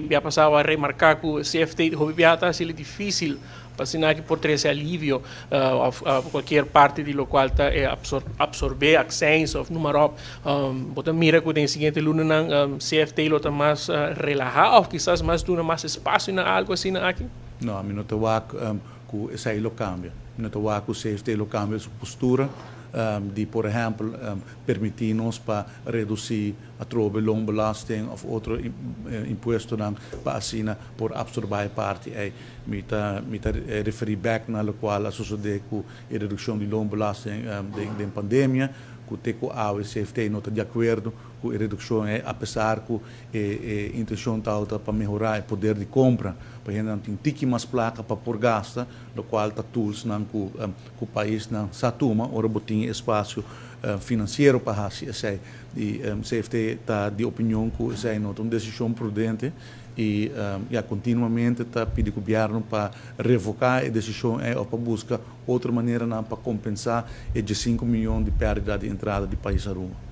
ya pasaba a remarcar que o CFT já está sendo difícil para assinar que por ter esse alívio a qualquer parte de lo qual está absorver acções ou número bota mira que tem seguinte luna na CFT lo está mais relajado ou quizás mais duna mais espaço na algo assim aqui. Não, a mim não te vá que essa aí lo cambia. Não te vá que o CFT lo cambia sua postura de, por exemplo, permitir-nos para reduzir a trobe loonbelasting of outro imposto para assinar por absorber parte. Me referir back na qual a sociedade com a redução de loonbelasting da pandemia, que a CFT não está de acordo com a redução, apesar que a intenção está para melhorar o poder de compra, para que não tenha mais placa para por gasta, no qual está tools que o país não satuma, ora botem espaço financeiro para fazer isso. E CFT está de opinião que isso é uma decisão prudente e continuamente está pedindo ao governo para revocar a decisão ou para buscar outra maneira para compensar de 5 milhões de perda de entrada do país a Roma.